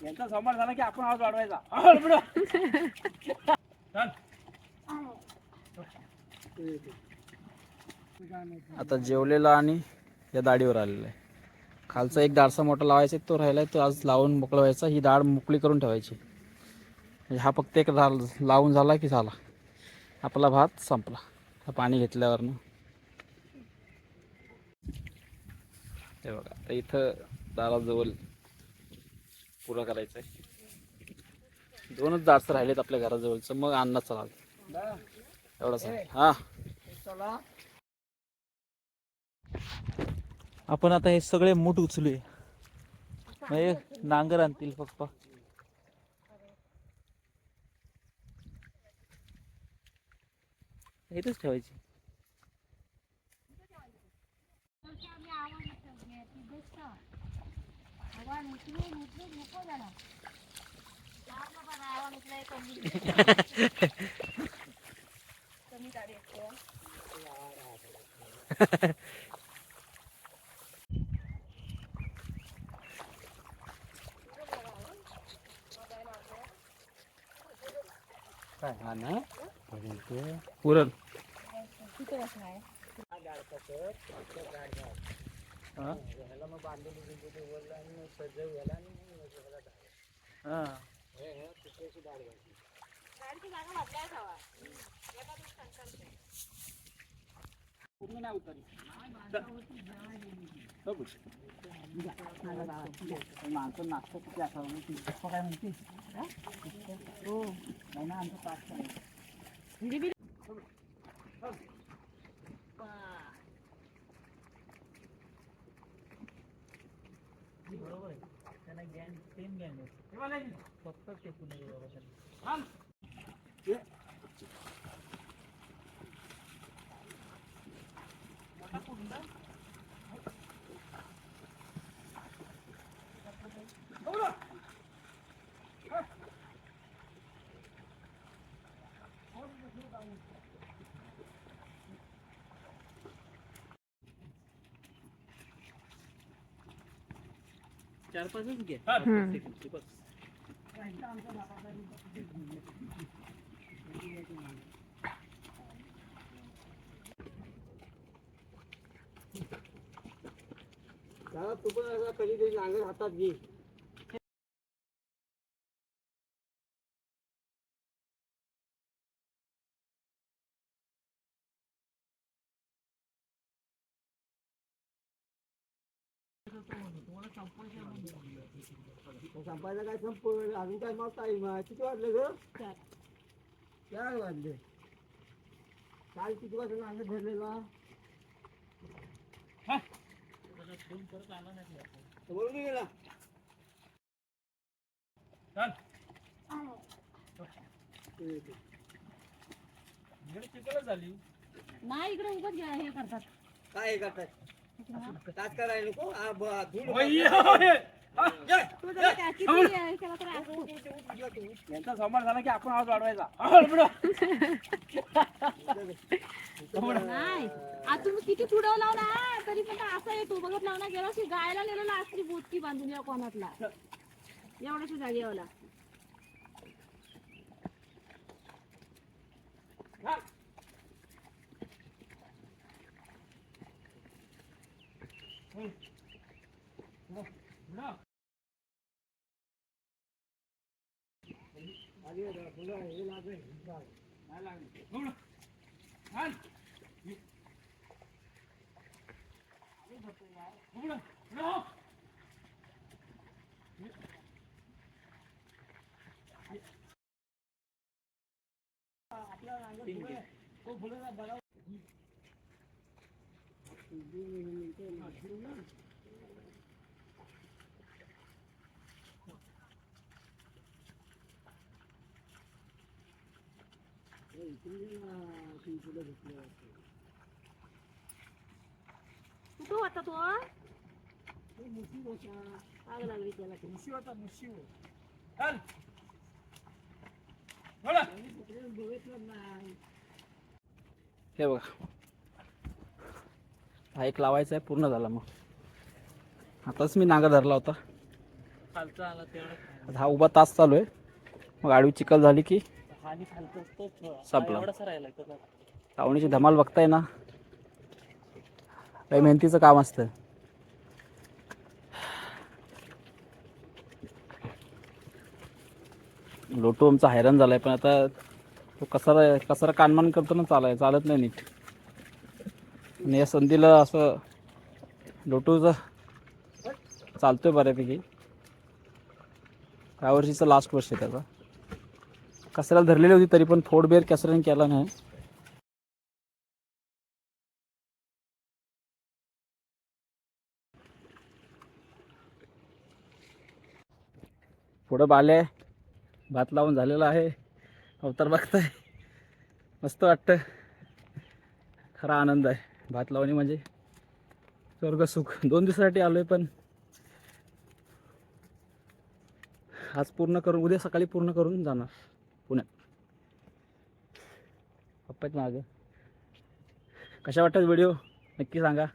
यांचा संभाळ झाला की आपण आवाज वाढवायचा. आता जेवलेला आणि या दाढीवर आलेला आहे. खालचा एक दाडसा मोठा लावायचा तो राहिलाय, तो आज लावून मोकळा व्हायचा. ही दाढ मोकळी करून ठेवायची. म्हणजे हा फक्त एक लावून झाला की झाला, आपला भात संपला. हा पाणी घेतल्यावरनं हे बघा, आता इथं दाराजवळ पुरा करायचं आहे. 2च दाडसं राहिलेत आपल्या घराजवळचं, मग अन्नात चला एवढाच आहे. हा, आपण आता हे सगळे मूठ उचलूया. म्हणजे नांगर आणतील पप्पा. इथेच ठेवायची. पुरण माणसं नाचतं किती असावं काय म्हणते. हो नाही ना, आमचं तास बरोबर आहे. त्याला गॅन सेम गॅन आहे फक्त ते पुन्हा चार पाचच घे. तू पण कधी नांगर हातात घे. संपायला काय संपलं अजून काय मग टाईम आहे. किती वाजले ग? 4 वाजले. काल किती वाजता नांगर धरलेला? बोलून गेला झाली नाही. इकडे उगाच हे करतात. काय हे करतात? तास करायला नको. यांचा संभाळ झाला की आपण आवाज वाढवायचा. नाही, आता तुम्ही किती पुढं लावला तरी पण असा येतो. बघत लावला गेला की गायला नेलेला असली बोटकी बांधून या कोणातला एवढ्याच जागेवाला. कुठं होता तो? आग लागली त्याला. मुशी होता. हे बघा, हा एक लावायचा आहे, पूर्ण झाला. मग आताच मी नागा धरला होता. खालचा आला तेवढा आता हा उभा तास चालू आहे. मग आडवी चिखल झाली की आणि खालचा संपला. एवढासा राहिला त्याला. लावणीची धमाल बघताय ना, काही मेहनतीचं काम असतं. लोटू आमचा हैराण झालाय, पण आता तो कसारा कानमान करतो ना, चालत नाही नीट. आणि या संधीला असं लोटूचं चालतोय बऱ्यापैकी. या वर्षीचं लास्ट वर्ष आहे त्याचा. कचऱ्याला धरलेली होती तरी पण फोडबेर कचऱ्याने केला नाही. पुढं बाले भात लावून झालेला आहे. अवतार बघताय, मस्त वाटतं. खरा आनंद आहे. भात लावणी म्हणजे स्वर्ग सुख. 2 दिवसासाठी आलोय, पण आज पूर्ण करून उद्या सकाळी पूर्ण करून जाणार पुण्यात. पप्पाच मागं. कशा वाटतात व्हिडिओ नक्की सांगा.